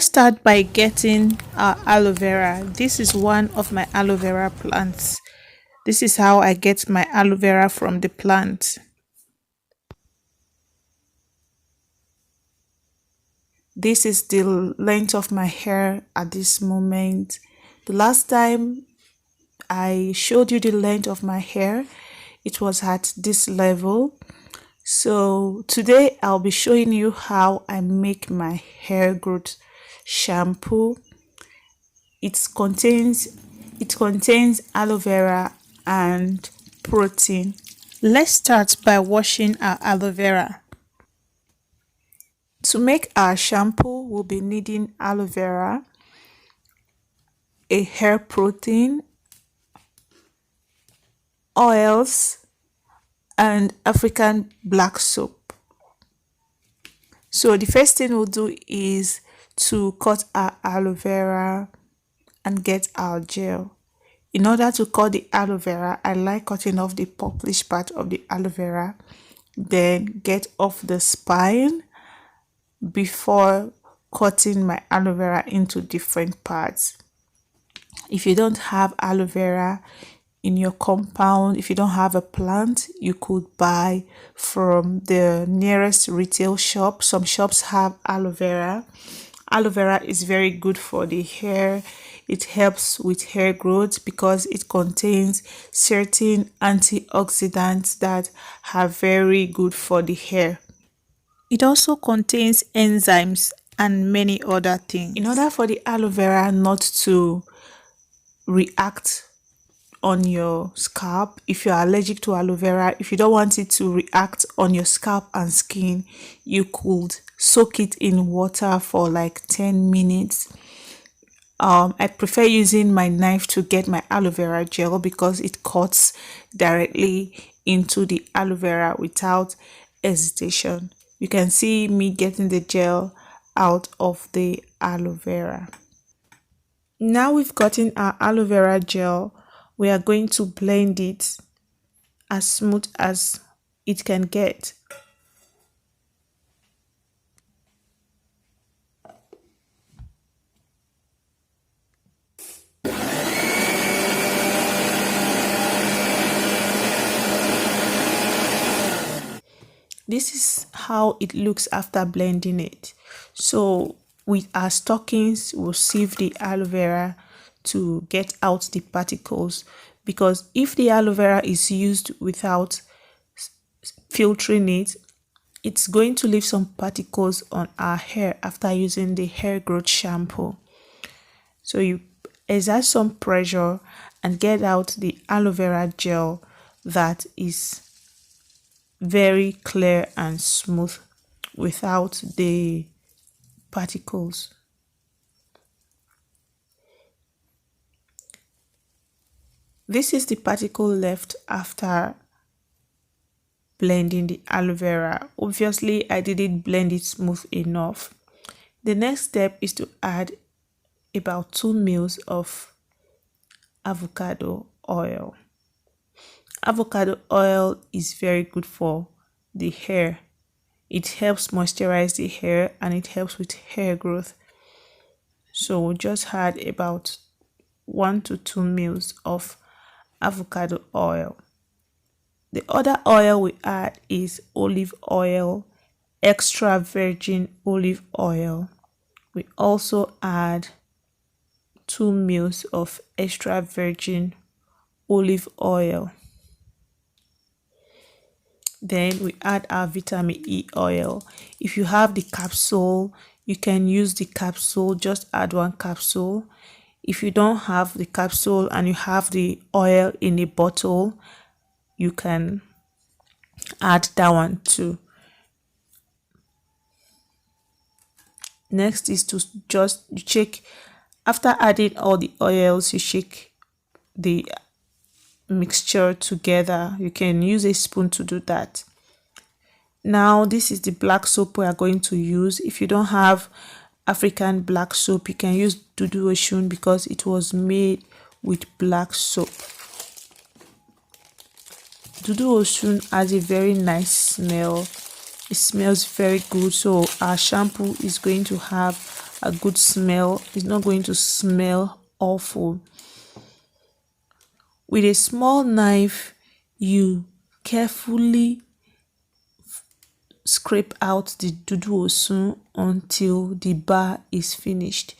Start by getting our aloe vera. This is one of my aloe vera plants. This is how I get my aloe vera from the plant. This is the length of my hair at this moment. The last time I showed you the length of my hair, it was at this level. So today I'll be showing you how I make my hair growth shampoo. It contains aloe vera and protein. Let's start by washing our aloe vera. To make our shampoo, we'll be needing aloe vera, a hair protein, oils, and African black soap. So the first thing we'll do is to cut our aloe vera and get our gel. In order to cut the aloe vera, I like cutting off the purplish part of the aloe vera, then get off the spine before cutting my aloe vera into different parts. If you don't have aloe vera in your compound, if you don't have a plant, you could buy from the nearest retail shop. Some shops have aloe vera. Aloe vera is very good for the hair. It helps with hair growth because it contains certain antioxidants that are very good for the hair. It also contains enzymes and many other things. In order for the aloe vera not to react on your scalp, if you are allergic to aloe vera, if you don't want it to react on your scalp and skin, you could soak it in water for like 10 minutes. I prefer using my knife to get my aloe vera gel because it cuts directly into the aloe vera without hesitation. You can see me getting the gel out of the aloe vera. Now we've gotten our aloe vera gel, we are going to blend it as smooth as it can get. This is how it looks after blending it. So with our stockings, we'll sieve the aloe vera to get out the particles, because if the aloe vera is used without filtering it, it's going to leave some particles on our hair after using the hair growth shampoo. So you exert some pressure and get out the aloe vera gel that is very clear and smooth without the particles. This is the particle left after blending the aloe vera. Obviously, I didn't blend it smooth enough. The next step is to add about 2 ml of avocado oil. Avocado oil is very good for the hair. It helps moisturize the hair and it helps with hair growth. So we'll just add about 1 to 2 ml of avocado oil. The other oil we add is olive oil, extra virgin olive oil. We also add 2 ml of extra virgin olive oil. Then we add our vitamin E oil. If you have the capsule, you can use the capsule, just add 1 capsule. If you don't have the capsule and you have the oil in a bottle, you can add that one too. Next is to just shake. After adding all the oils, you shake the mixture together. You can use a spoon to do that. Now this is the black soap we are going to use. If you don't have African black soap, you can use Dudu Osun because it was made with black soap. Dudu Osun has a very nice smell. It smells very good, so our shampoo is going to have a good smell. It's not going to smell awful. With a small knife, you carefully scrape out the dudu osun until the bar is finished.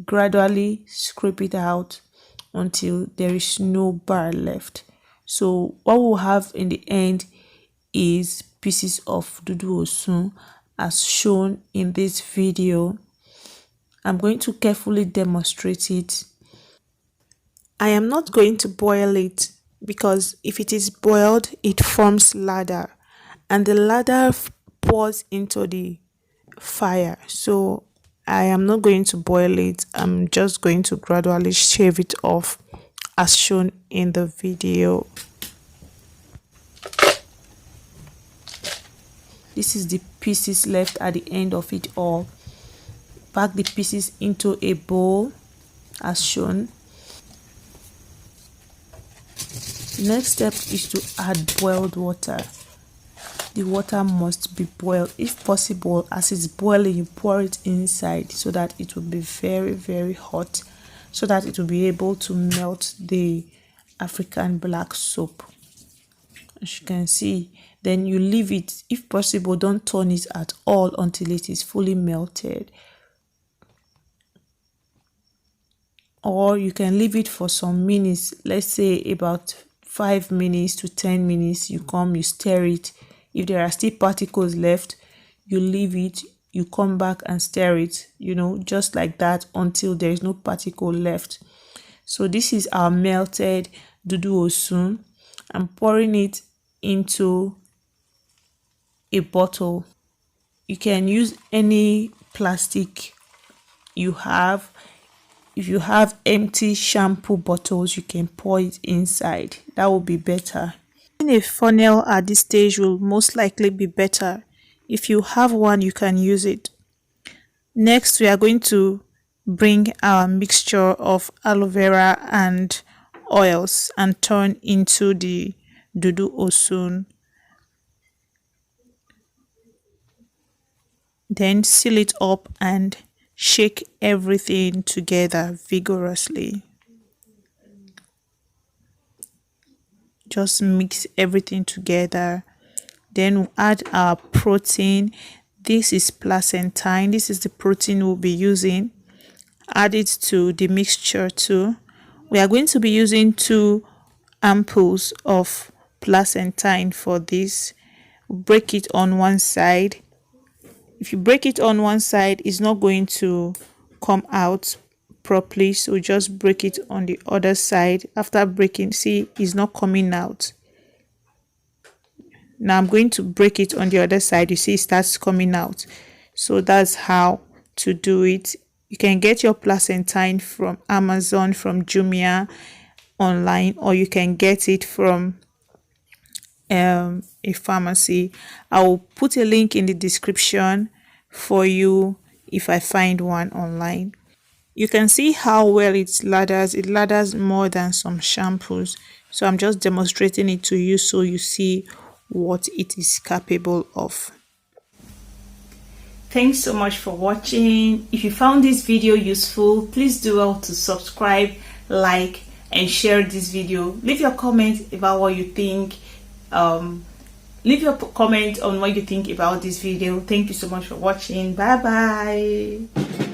Gradually scrape it out until there is no bar left. So what we'll have in the end is pieces of dudu osun as shown in this video. I'm going to carefully demonstrate it. I am not going to boil it because if it is boiled, it forms ladder and the ladder pours into the fire. So I am not going to boil it. I'm just going to gradually shave it off as shown in the video. This is the pieces left at the end of it all. Pack the pieces into a bowl as shown. The next step is to add boiled water. The water must be boiled. If possible, as it's boiling, you pour it inside so that it will be very, very hot, so that it will be able to melt the African black soap. As you can see, then you leave it. If possible, don't turn it at all until it is fully melted. Or you can leave it for some minutes, let's say about 5 minutes to 10 minutes. You come, you stir it. If there are still particles left, you leave it, you come back and stir it, just like that until there is no particle left. So this is our melted dudu osun. I'm pouring it into a bottle. You can use any plastic you have. If you have empty shampoo bottles, you can pour it inside. That will be better. A funnel at this stage will most likely be better. If you have one, you can use it. Next, we are going to bring our mixture of aloe vera and oils and turn into the dudu osun. Then seal it up and shake everything together vigorously. Just mix everything together. Then we'll add our protein. This is placentine. This is the protein we'll be using. Add it to the mixture too. We are going to be using 2 ampoules of placentine for this. Break it on one side. If you break it on one side, it's not going to come out properly, so just break it on the other side. After breaking, see, it's not coming out. Now I'm going to break it on the other side. You see it starts coming out. So that's how to do it. You can get your placentine from Amazon, from Jumia online, or you can get it from a pharmacy. I will put a link in the description for you if I find one online. You can see how well it lathers more than some shampoos. So I'm just demonstrating it to you so you see what it is capable of. Thanks so much for watching. If you found this video useful, please do well to subscribe, like, and share this video. Leave your comment about what you think. Leave your comment on what you think about this video. Thank you so much for watching. Bye bye.